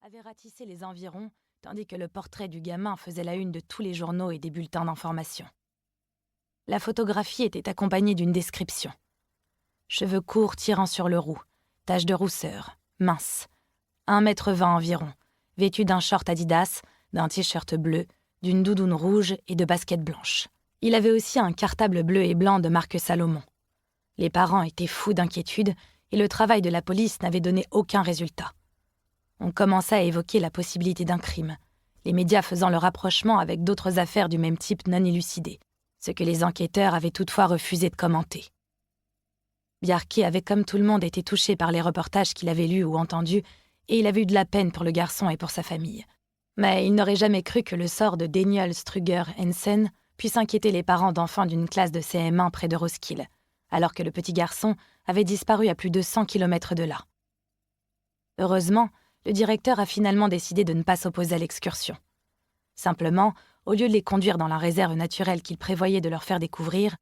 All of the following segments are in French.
avait ratissé les environs, tandis que le portrait du gamin faisait la une de tous les journaux et des bulletins d'information. La photographie était accompagnée d'une description. Cheveux courts tirant sur le roux, taches de rousseur, mince, 1,20 m environ, vêtu d'un short Adidas, d'un t-shirt bleu, d'une doudoune rouge et de baskets blanches. Il avait aussi un cartable bleu et blanc de marque Salomon. Les parents étaient fous d'inquiétude et le travail de la police n'avait donné aucun résultat. On commença à évoquer la possibilité d'un crime, les médias faisant le rapprochement avec d'autres affaires du même type non élucidées, ce que les enquêteurs avaient toutefois refusé de commenter. Bjarke avait comme tout le monde été touché par les reportages qu'il avait lus ou entendus, et il avait eu de la peine pour le garçon et pour sa famille. Mais il n'aurait jamais cru que le sort de Daniel Strugger Hansen puisse inquiéter les parents d'enfants d'une classe de CM1 près de Roskilde, alors que le petit garçon avait disparu à plus de 100 km de là. Heureusement, le directeur a finalement décidé de ne pas s'opposer à l'excursion. Simplement, au lieu de les conduire dans la réserve naturelle qu'il prévoyait de leur faire découvrir,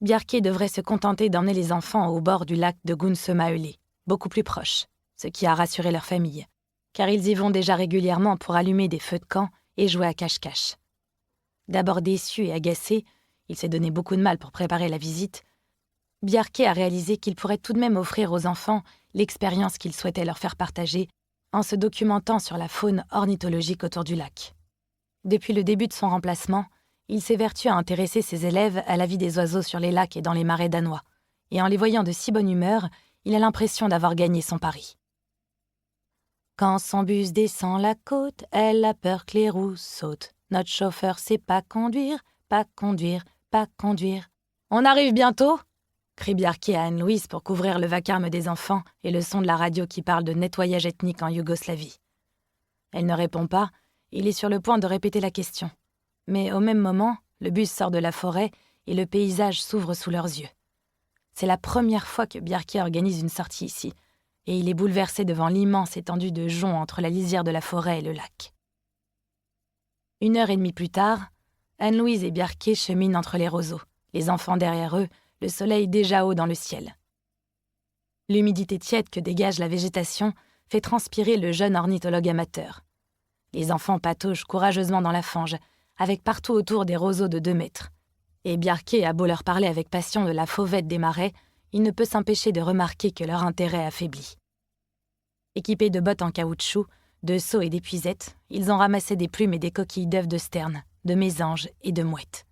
Bjarke devrait se contenter d'emmener les enfants au bord du lac de Gunnsømaøli, beaucoup plus proche, ce qui a rassuré leur famille, car ils y vont déjà régulièrement pour allumer des feux de camp et jouer à cache-cache. D'abord déçu et agacé, il s'est donné beaucoup de mal pour préparer la visite, Bjarke a réalisé qu'il pourrait tout de même offrir aux enfants l'expérience qu'il souhaitait leur faire partager en se documentant sur la faune ornithologique autour du lac. Depuis le début de son remplacement, il s'évertue à intéresser ses élèves à la vie des oiseaux sur les lacs et dans les marais danois, et en les voyant de si bonne humeur, il a l'impression d'avoir gagné son pari. Quand son bus descend la côte, elle a peur que les roues sautent. Notre chauffeur sait pas conduire, pas conduire, pas conduire. On arrive bientôt, crie Bjarke à Anne-Louise pour couvrir le vacarme des enfants et le son de la radio qui parle de nettoyage ethnique en Yougoslavie. Elle ne répond pas, il est sur le point de répéter la question. Mais au même moment, le bus sort de la forêt et le paysage s'ouvre sous leurs yeux. C'est la première fois que Bjarke organise une sortie ici, et il est bouleversé devant l'immense étendue de joncs entre la lisière de la forêt et le lac. 1h30 plus tard, Anne-Louise et Bjarke cheminent entre les roseaux, les enfants derrière eux, le soleil déjà haut dans le ciel. L'humidité tiède que dégage la végétation fait transpirer le jeune ornithologue amateur. Les enfants pataugent courageusement dans la fange, avec partout autour des roseaux de 2 mètres. Et Bjarke a beau leur parler avec passion de la fauvette des marais, il ne peut s'empêcher de remarquer que leur intérêt affaiblit. Équipés de bottes en caoutchouc, de seaux et d'épuisettes, ils ont ramassé des plumes et des coquilles d'œufs de sterne, de mésanges et de mouettes.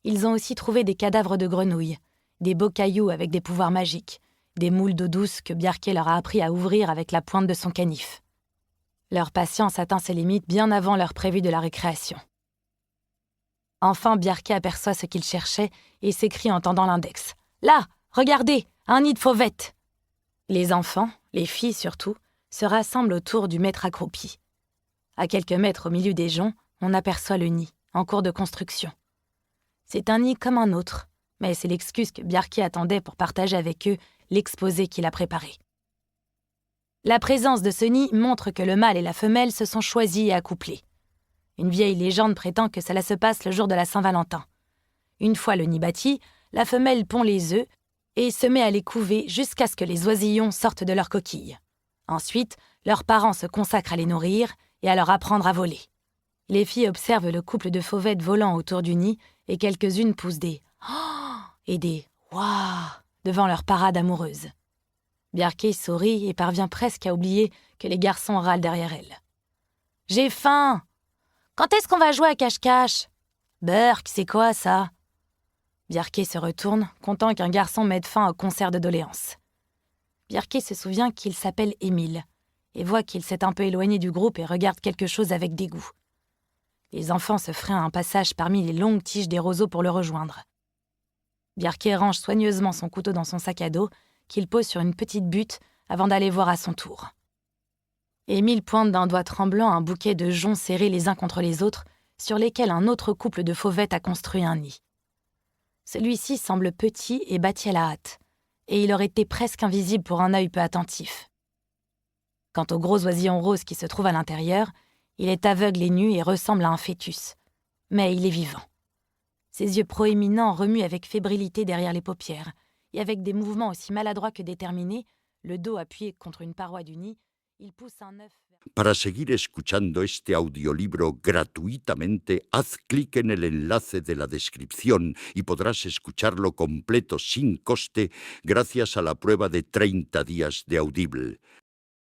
Ils ont aussi trouvé des cadavres de grenouilles, des beaux cailloux avec des pouvoirs magiques, des moules d'eau douce que Bjarke leur a appris à ouvrir avec la pointe de son canif. Leur patience atteint ses limites bien avant l'heure prévue de la récréation. Enfin, Bjarke aperçoit ce qu'il cherchait et s'écrie en tendant l'index. « Là, regardez, un nid de fauvettes !» Les enfants, les filles surtout, se rassemblent autour du maître accroupi. À quelques mètres au milieu des joncs, on aperçoit le nid, en cours de construction. C'est un nid comme un autre, mais c'est l'excuse que Bjarke attendait pour partager avec eux l'exposé qu'il a préparé. La présence de ce nid montre que le mâle et la femelle se sont choisis et accouplés. Une vieille légende prétend que cela se passe le jour de la Saint-Valentin. Une fois le nid bâti, la femelle pond les œufs et se met à les couver jusqu'à ce que les oisillons sortent de leurs coquilles. Ensuite, leurs parents se consacrent à les nourrir et à leur apprendre à voler. Les filles observent le couple de fauvettes volant autour du nid et quelques-unes poussent des « Oh » et des « Waouh » devant leur parade amoureuse. Bjarke sourit et parvient presque à oublier que les garçons râlent derrière elle. « J'ai faim !»« Quand est-ce qu'on va jouer à cache-cache ?»« Burk, c'est quoi ça ?» Bjarke se retourne, content qu'un garçon mette fin au concert de doléances. Bjarke se souvient qu'il s'appelle Émile et voit qu'il s'est un peu éloigné du groupe et regarde quelque chose avec dégoût. Les enfants se freinent un passage parmi les longues tiges des roseaux pour le rejoindre. Bjarke range soigneusement son couteau dans son sac à dos, qu'il pose sur une petite butte avant d'aller voir à son tour. Émile pointe d'un doigt tremblant un bouquet de joncs serrés les uns contre les autres, sur lesquels un autre couple de fauvettes a construit un nid. Celui-ci semble petit et bâti à la hâte, et il aurait été presque invisible pour un œil peu attentif. Quant au gros oisillon rose qui se trouve à l'intérieur, il est aveugle et nu et ressemble à un fœtus. Mais il est vivant. Ses yeux proéminents remuent avec fébrilité derrière les paupières, et avec des mouvements aussi maladroits que déterminés, le dos appuyé contre une paroi du nid, il pousse un œuf vers... Para seguir escuchando este audiolibro gratuitamente, haz clic en el enlace de la descripción y podrás escucharlo completo sin coste gracias a la prueba de 30 días de Audible.